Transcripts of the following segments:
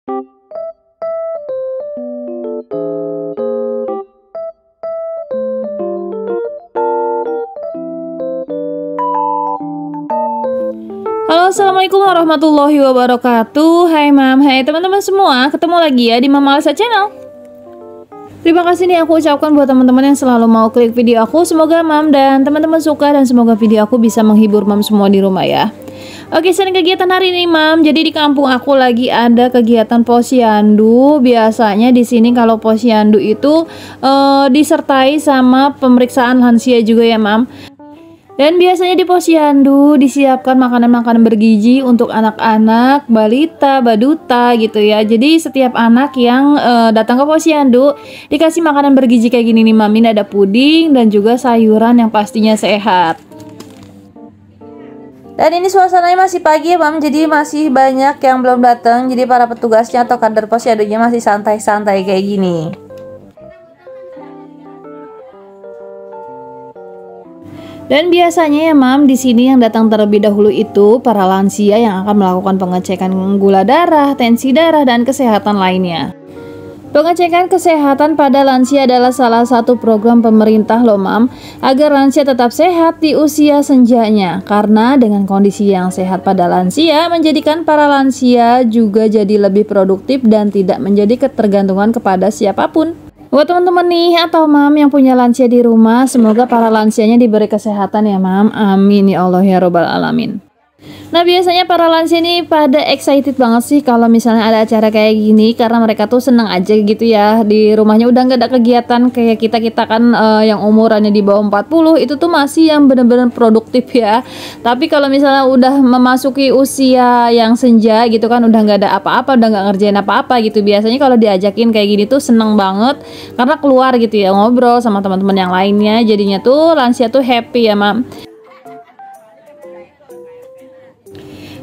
Halo, assalamualaikum warahmatullahi wabarakatuh. Hai mam, hai teman-teman semua. Ketemu lagi ya di Mama Alisa Channel. Terima kasih nih aku ucapkan buat teman-teman yang selalu mau klik video aku. Semoga mam dan teman-teman suka dan semoga video aku bisa menghibur mam semua di rumah ya. Oke, sering kegiatan hari ini mam. Jadi di kampung aku lagi ada kegiatan posyandu. Biasanya di sini kalau posyandu itu disertai sama pemeriksaan lansia juga ya mam. Dan biasanya di posyandu disiapkan makanan-makanan bergizi untuk anak-anak, balita, baduta gitu ya. Jadi setiap anak yang datang ke posyandu dikasih makanan bergizi kayak gini nih mam. Ini ada puding dan juga sayuran yang pastinya sehat. Dan ini suasananya masih pagi ya mam, jadi masih banyak yang belum datang. Jadi para petugasnya atau kader posyandunya masih santai-santai kayak gini. Dan biasanya ya mam, di sini yang datang terlebih dahulu itu para lansia yang akan melakukan pengecekan gula darah, tensi darah, dan kesehatan lainnya. Pengecekan kesehatan pada lansia adalah salah satu program pemerintah loh mam, agar lansia tetap sehat di usia senjanya. Karena dengan kondisi yang sehat pada lansia, menjadikan para lansia juga jadi lebih produktif dan tidak menjadi ketergantungan kepada siapapun. Buat teman-teman nih atau mam yang punya lansia di rumah, semoga para lansianya diberi kesehatan ya mam. Amin ya Allah ya robbal alamin. Nah biasanya para lansia ini pada excited banget sih kalau misalnya ada acara kayak gini, karena mereka tuh senang aja gitu ya. Di rumahnya udah nggak ada kegiatan kayak kita kan yang umurannya di bawah 40 itu tuh masih yang bener-bener produktif ya. Tapi kalau misalnya udah memasuki usia yang senja gitu kan, udah nggak ada apa-apa, udah nggak ngerjain apa-apa gitu, biasanya kalau diajakin kayak gini tuh seneng banget karena keluar gitu ya, ngobrol sama teman-teman yang lainnya. Jadinya tuh lansia tuh happy ya mam.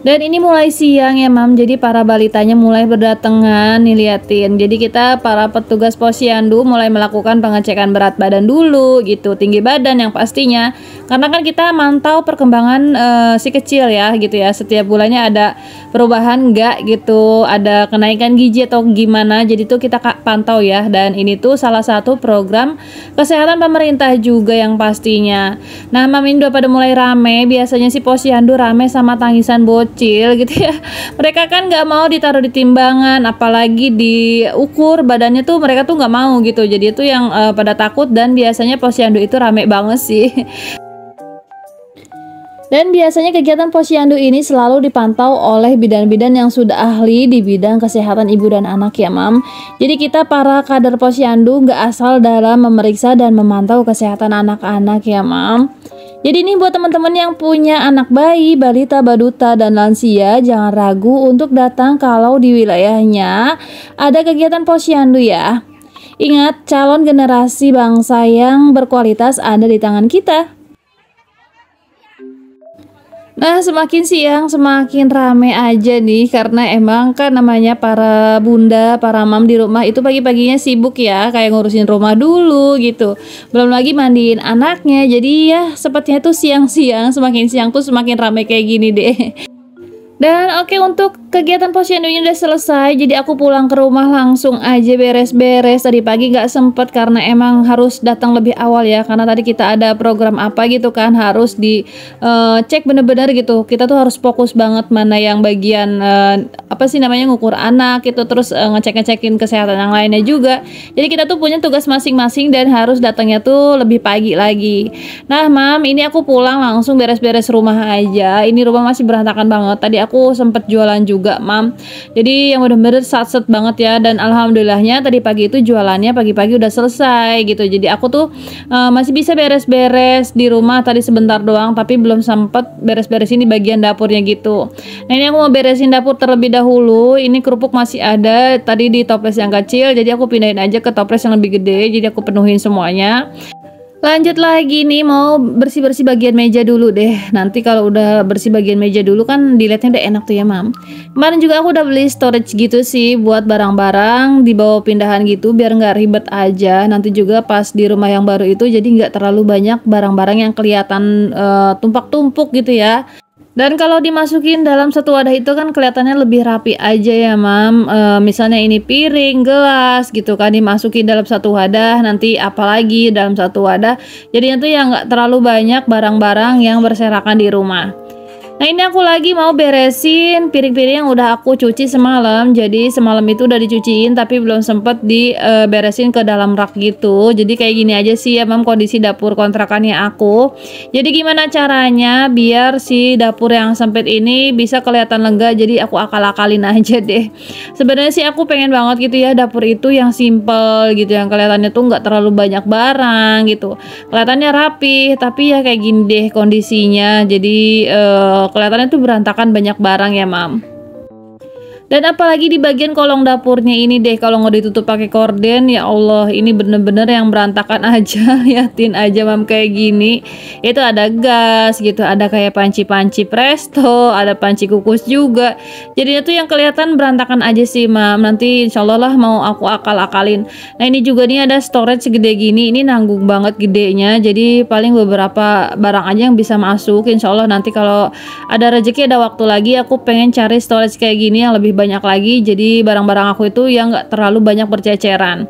Dan ini mulai siang ya mam, jadi para balitanya mulai berdatangan nih, liatin. Jadi kita para petugas posyandu mulai melakukan pengecekan berat badan dulu gitu, tinggi badan yang pastinya. Karena kan kita mantau perkembangan si kecil ya gitu ya, setiap bulannya ada perubahan enggak gitu, ada kenaikan gizi atau gimana, jadi tuh kita pantau ya. Dan ini tuh salah satu program kesehatan pemerintah juga yang pastinya. Nah mam, ini udah pada mulai rame, biasanya si posyandu rame sama tangisan bocil gitu ya. Mereka kan nggak mau ditaruh di timbangan, apalagi diukur badannya tuh mereka tuh nggak mau gitu. Jadi itu yang pada takut, dan biasanya posyandu itu rame banget sih. Dan biasanya kegiatan posyandu ini selalu dipantau oleh bidan-bidan yang sudah ahli di bidang kesehatan ibu dan anak ya mam. Jadi kita para kader posyandu nggak asal dalam memeriksa dan memantau kesehatan anak-anak ya mam. Jadi ini buat teman-teman yang punya anak bayi, balita, baduta, dan lansia, jangan ragu untuk datang kalau di wilayahnya ada kegiatan posyandu ya. Ingat, calon generasi bangsa yang berkualitas ada di tangan kita. Nah semakin siang semakin rame aja nih, karena emang kan namanya para bunda, para mam di rumah itu pagi-paginya sibuk ya, kayak ngurusin rumah dulu gitu, belum lagi mandiin anaknya. Jadi ya sepertinya tuh siang-siang, semakin siang tuh semakin rame kayak gini deh. Dan oke, untuk kegiatan posyandu ini udah selesai, jadi aku pulang ke rumah langsung aja beres-beres. Tadi pagi gak sempet karena emang harus datang lebih awal ya, karena tadi kita ada program apa gitu kan, harus dicek bener-bener gitu. Kita tuh harus fokus banget mana yang bagian apa sih namanya, ngukur anak gitu, terus ngecek-ngecekin kesehatan yang lainnya juga. Jadi kita tuh punya tugas masing-masing dan harus datangnya tuh lebih pagi lagi. Nah mam, ini aku pulang langsung beres-beres rumah aja. Ini rumah masih berantakan banget. Tadi aku sempet jualan juga mam, jadi yang bener-bener satset banget ya. Dan alhamdulillahnya tadi pagi itu jualannya pagi-pagi udah selesai gitu. Jadi aku tuh masih bisa beres-beres di rumah tadi sebentar doang, tapi belum sempet beres-beres ini bagian dapurnya gitu. Nah ini aku mau beresin dapur terlebih dahulu. Ini kerupuk masih ada tadi di toples yang kecil, jadi aku pindahin aja ke toples yang lebih gede, jadi aku penuhin semuanya. Lanjut lagi nih, mau bersih-bersih bagian meja dulu deh. Nanti kalau udah bersih bagian meja dulu kan dilihatnya udah enak tuh ya mam. Kemarin juga aku udah beli storage gitu sih buat barang-barang dibawa pindahan gitu, biar nggak ribet aja. Nanti juga pas di rumah yang baru itu jadi nggak terlalu banyak barang-barang yang kelihatan tumpak-tumpuk gitu ya. Dan kalau dimasukin dalam satu wadah itu kan kelihatannya lebih rapi aja ya Mam. Misalnya ini piring, gelas gitu kan dimasukin dalam satu wadah, nanti apalagi dalam satu wadah. Jadinya tuh ya nggak terlalu banyak barang-barang yang berserakan di rumah. Nah ini aku lagi mau beresin piring-piring yang udah aku cuci semalam. Jadi semalam itu udah dicuciin tapi belum sempet diberesin ke dalam rak gitu. Jadi kayak gini aja sih ya Mam kondisi dapur kontrakannya aku. Jadi gimana caranya biar si dapur yang sempit ini bisa kelihatan lega. Jadi aku akal-akalin aja deh. Sebenarnya sih aku pengen banget gitu ya dapur itu yang simple gitu, yang kelihatannya tuh nggak terlalu banyak barang gitu. Kelihatannya rapi tapi ya kayak gini deh kondisinya. Jadi kelihatannya tuh berantakan banyak barang ya Mam. Dan apalagi di bagian kolong dapurnya ini deh, kalau nggak ditutup pakai korden, ya Allah, ini bener-bener yang berantakan aja. Liatin aja Mam kayak gini. Itu ada gas gitu, ada kayak panci-panci presto, ada panci kukus juga. Jadinya tuh yang kelihatan berantakan aja sih Mam. Nanti insya Allah lah mau aku akal-akalin. Nah ini juga nih ada storage segede gini, ini nanggung banget gedenya. Jadi paling beberapa barang aja yang bisa masuk. Insya Allah nanti kalau ada rezeki, ada waktu lagi, aku pengen cari storage kayak gini yang lebih banyak lagi, jadi barang-barang aku itu yang nggak terlalu banyak berceceran.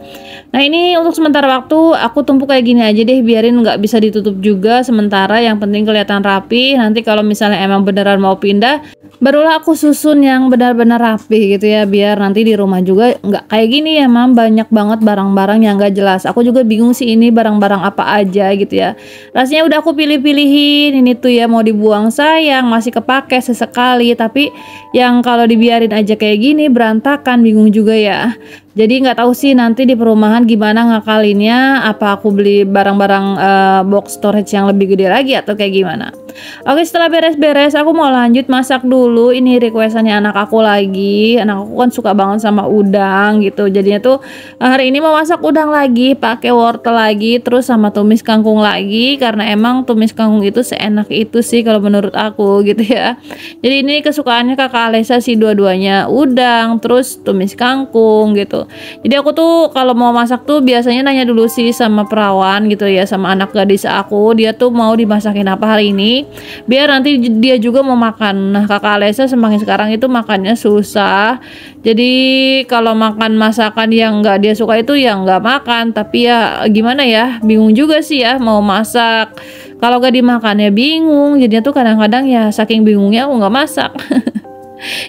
Nah ini untuk sementara waktu aku tumpuk kayak gini aja deh, biarin nggak bisa ditutup juga sementara, yang penting kelihatan rapi. Nanti kalau misalnya emang beneran mau pindah, barulah aku susun yang benar-benar rapi gitu ya, biar nanti di rumah juga nggak kayak gini ya Mam, banyak banget barang-barang yang nggak jelas. Aku juga bingung sih ini barang-barang apa aja gitu ya. Rasanya udah aku pilih-pilihin, ini tuh ya mau dibuang sayang, masih kepake sesekali, tapi yang kalau dibiarin aja kayak gini berantakan, bingung juga ya. Jadi nggak tahu sih nanti di perumahan gimana ngakalinnya, apa aku beli barang-barang box storage yang lebih gede lagi atau kayak gimana. Oke, setelah beres-beres aku mau lanjut masak dulu. Ini requestannya anak aku lagi. Anak aku kan suka banget sama udang gitu. Jadinya tuh hari ini mau masak udang lagi, pakai wortel lagi, terus sama tumis kangkung lagi, karena emang tumis kangkung itu seenak itu sih kalau menurut aku gitu ya. Jadi ini kesukaannya kakak Alesa sih, dua-duanya udang terus tumis kangkung gitu. Jadi aku tuh kalau mau masak tuh biasanya nanya dulu sih sama perawan gitu ya, sama anak gadis aku, dia tuh mau dimasakin apa hari ini, biar nanti dia juga mau makan. Nah kakak Alesa semakin sekarang itu makannya susah, jadi kalau makan masakan yang nggak dia suka itu ya nggak makan. Tapi ya gimana ya, bingung juga sih ya mau masak, kalau gak dimakan ya bingung. Jadinya tuh kadang-kadang ya saking bingungnya aku nggak masak.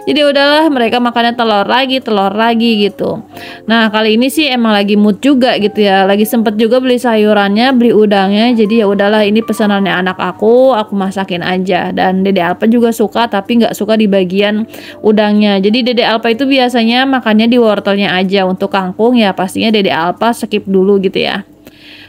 Jadi udahlah, mereka makannya telur lagi gitu. Nah kali ini sih emang lagi mood juga gitu ya, lagi sempet juga beli sayurannya, beli udangnya. Jadi ya udahlah, ini pesanannya anak aku masakin aja. Dan Dede Alpa juga suka, tapi nggak suka di bagian udangnya. Jadi Dede Alpa itu biasanya makannya di wortelnya aja. Untuk kangkung ya pastinya Dede Alpa skip dulu gitu ya.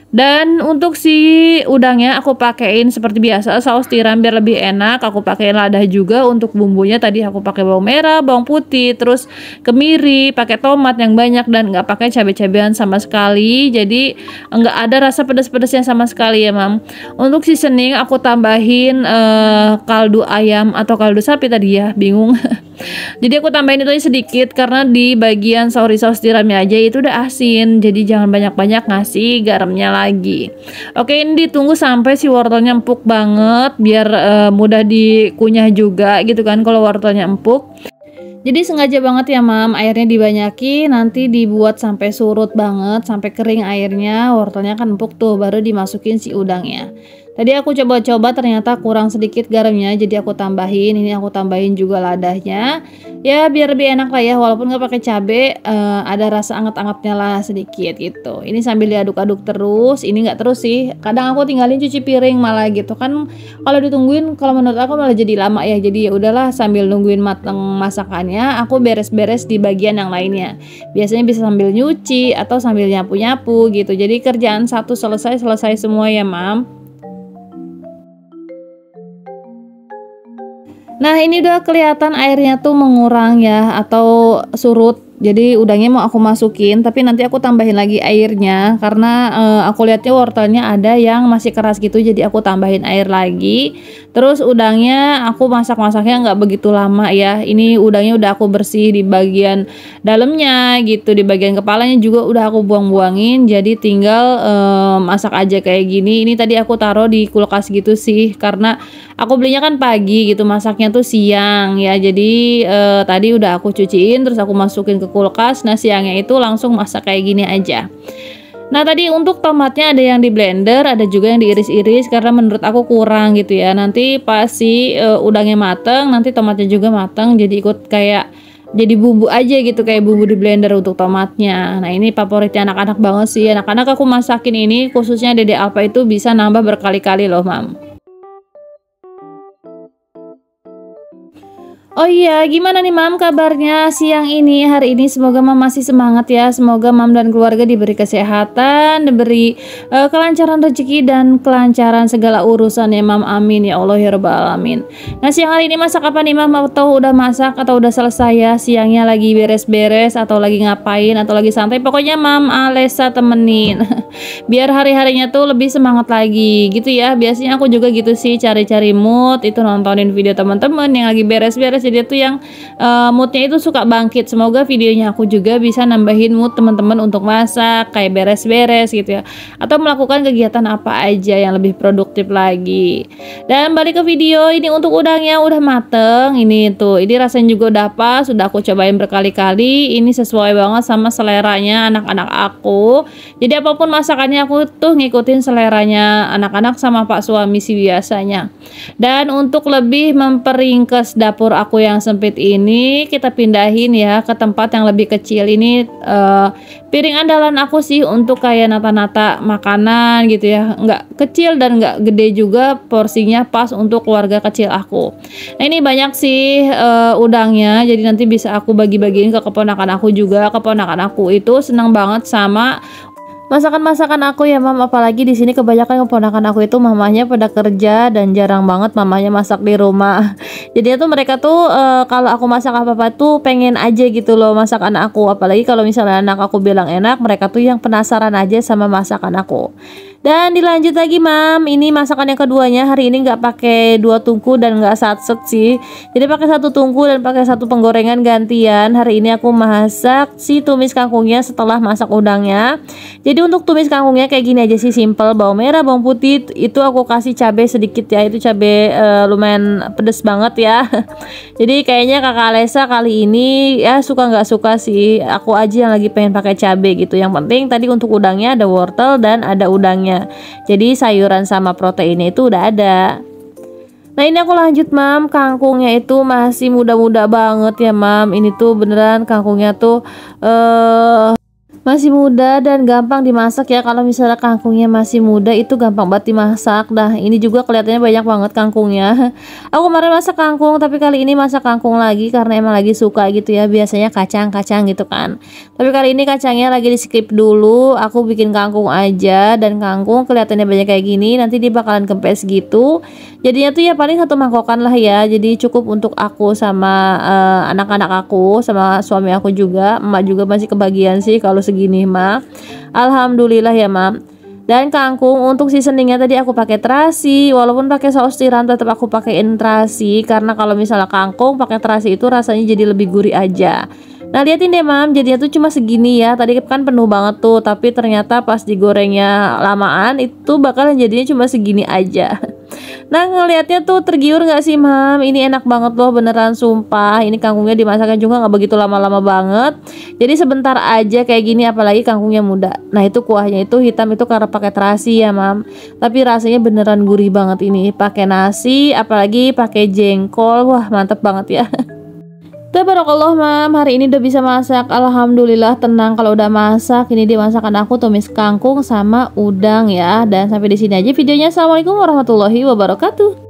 Dan untuk si udangnya aku pakein seperti biasa saus tiram biar lebih enak. Aku pakein lada juga untuk bumbunya. Tadi aku pakai bawang merah, bawang putih, terus kemiri, pakai tomat yang banyak, dan nggak pakai cabai-cabean sama sekali. Jadi nggak ada rasa pedas-pedasnya sama sekali ya Mam. Untuk seasoning aku tambahin kaldu ayam atau kaldu sapi tadi ya, bingung. Jadi aku tambahin itu aja sedikit, karena di bagian saus tiramnya aja itu udah asin. Jadi jangan banyak-banyak ngasih garamnya lagi. Oke, ini ditunggu sampai si wortelnya empuk banget, biar mudah dikunyah juga gitu kan kalau wortelnya empuk. Jadi sengaja banget ya Mam, airnya dibanyakin, nanti dibuat sampai surut banget, sampai kering airnya, wortelnya kan empuk tuh, baru dimasukin si udangnya. Tadi aku coba-coba ternyata kurang sedikit garamnya, jadi aku tambahin. Ini aku tambahin juga ladahnya, ya biar lebih enak lah ya, walaupun nggak pakai cabe, ada rasa anget-angetnya lah sedikit gitu. Ini sambil diaduk-aduk terus, ini nggak terus sih, kadang aku tinggalin cuci piring malah gitu kan. Kalau ditungguin, kalau menurut aku malah jadi lama ya. Jadi ya udahlah, sambil nungguin mateng masakannya, aku beres-beres di bagian yang lainnya. Biasanya bisa sambil nyuci atau sambil nyapu-nyapu gitu. Jadi kerjaan satu selesai semua ya Mam. Nah ini udah kelihatan airnya tuh mengurang ya, atau surut Jadi udangnya mau aku masukin, tapi nanti aku tambahin lagi airnya karena aku lihatnya wortelnya ada yang masih keras gitu, jadi aku tambahin air lagi. Terus udangnya aku masak-masaknya nggak begitu lama ya. Ini udangnya udah aku bersih di bagian dalamnya gitu, di bagian kepalanya juga udah aku buang-buangin. Jadi tinggal masak aja kayak gini. Ini tadi aku taruh di kulkas gitu sih, karena aku belinya kan pagi gitu, masaknya tuh siang ya. Jadi tadi udah aku cuciin, terus aku masukin ke kulkas. Nah siangnya itu langsung masak kayak gini aja. Nah tadi untuk tomatnya ada yang di blender, ada juga yang diiris-iris karena menurut aku kurang gitu ya. Nanti pas si udangnya mateng, nanti tomatnya juga mateng, jadi ikut kayak jadi bumbu aja gitu, kayak bumbu di blender untuk tomatnya. Nah ini favoritnya anak-anak banget sih. Anak-anak aku masakin ini, khususnya Dede Alfa itu bisa nambah berkali-kali loh mam. Oh iya, gimana nih Mam kabarnya siang ini, hari ini? Semoga Mam masih semangat ya. Semoga Mam dan keluarga diberi kesehatan, diberi kelancaran rezeki dan kelancaran segala urusan ya Mam. Amin ya Allah ya Rabbal alamin. Nah, siang hari ini masak apa nih Mam? Atau udah masak atau udah selesai ya? Siangnya lagi beres-beres atau lagi ngapain atau lagi santai? Pokoknya Mam Alesa temenin. Biar hari-harinya tuh lebih semangat lagi gitu ya. Biasanya aku juga gitu sih, cari-cari mood itu, nontonin video teman-teman yang lagi beres-beres, jadi tuh yang moodnya itu suka bangkit. Semoga videonya aku juga bisa nambahin mood teman-teman untuk masak, kayak beres-beres gitu ya, atau melakukan kegiatan apa aja yang lebih produktif lagi. Dan balik ke video ini, untuk udangnya udah mateng. Ini tuh, ini rasanya juga udah pas, sudah aku cobain berkali-kali. Ini sesuai banget sama seleranya anak-anak aku. Jadi apapun masakannya aku tuh ngikutin seleranya anak-anak sama pak suami sih biasanya. Dan untuk lebih memperingkes dapur aku yang sempit ini, kita pindahin ya ke tempat yang lebih kecil. Ini piring andalan aku sih untuk kayak nata-nata makanan gitu ya, nggak kecil dan nggak gede juga, porsinya pas untuk keluarga kecil aku. Nah ini banyak sih udangnya, jadi nanti bisa aku bagi-bagiin ke keponakan aku juga. Keponakan aku itu senang banget sama masakan-masakan aku ya mam, apalagi di sini kebanyakan keponakan aku itu mamanya pada kerja dan jarang banget mamanya masak di rumah. Jadi tuh mereka tuh kalau aku masak apa-apa tuh pengen aja gitu loh masakan aku, apalagi kalau misalnya anak aku bilang enak, mereka tuh yang penasaran aja sama masakan aku. Dan dilanjut lagi mam, ini masakan yang keduanya. Hari ini nggak pakai 2 tungku dan nggak satset sih, jadi pakai 1 tungku dan pakai 1 penggorengan gantian. Hari ini aku masak si tumis kangkungnya setelah masak udangnya. Jadi untuk tumis kangkungnya kayak gini aja sih, simple. Bawang merah, bawang putih, itu aku kasih cabai sedikit ya, itu cabai lumayan pedes banget ya. Jadi kayaknya kakak Alesa kali ini ya suka nggak suka sih, aku aja yang lagi pengen pakai cabai gitu. Yang penting tadi untuk udangnya ada wortel dan ada udangnya, jadi sayuran sama proteinnya itu udah ada. Nah ini aku lanjut mam, kangkungnya itu masih muda-muda banget ya mam. Ini tuh beneran kangkungnya tuh masih muda dan gampang dimasak ya. Kalau misalnya kangkungnya masih muda itu gampang banget dimasak. Nah ini juga kelihatannya banyak banget kangkungnya. Aku kemarin masak kangkung, tapi kali ini masak kangkung lagi karena emang lagi suka gitu ya. Biasanya kacang-kacang gitu kan, tapi kali ini kacangnya lagi di skip dulu. Aku bikin kangkung aja, dan kangkung kelihatannya banyak kayak gini, nanti dia bakalan kempes gitu. Jadinya tuh ya paling 1 mangkokan lah ya. Jadi cukup untuk aku sama anak-anak aku sama suami aku juga. Emak juga masih kebagian sih kalau segini mah. Alhamdulillah ya mam. Dan kangkung untuk seasoningnya tadi aku pakai terasi, walaupun pakai saus tiram tetap aku pakein terasi, karena kalau misalnya kangkung pakai terasi itu rasanya jadi lebih gurih aja. Nah liatin deh mam, jadinya tuh cuma segini ya. Tadi kan penuh banget tuh, tapi ternyata pas digorengnya lamaan itu bakalan jadinya cuma segini aja. Nah ngelihatnya tuh tergiur nggak sih mam? Ini enak banget loh beneran sumpah. Ini kangkungnya dimasaknya juga nggak begitu lama-lama banget, jadi sebentar aja kayak gini, apalagi kangkungnya muda. Nah itu kuahnya itu hitam itu karena pakai terasi ya mam, tapi rasanya beneran gurih banget ini pakai nasi, apalagi pakai jengkol. Wah mantep banget ya. Tabarakallah mam, hari ini udah bisa masak. Alhamdulillah tenang kalau udah masak. Ini dia masakan aku, tumis kangkung sama udang ya. Dan sampai di sini aja videonya. Assalamualaikum warahmatullahi wabarakatuh.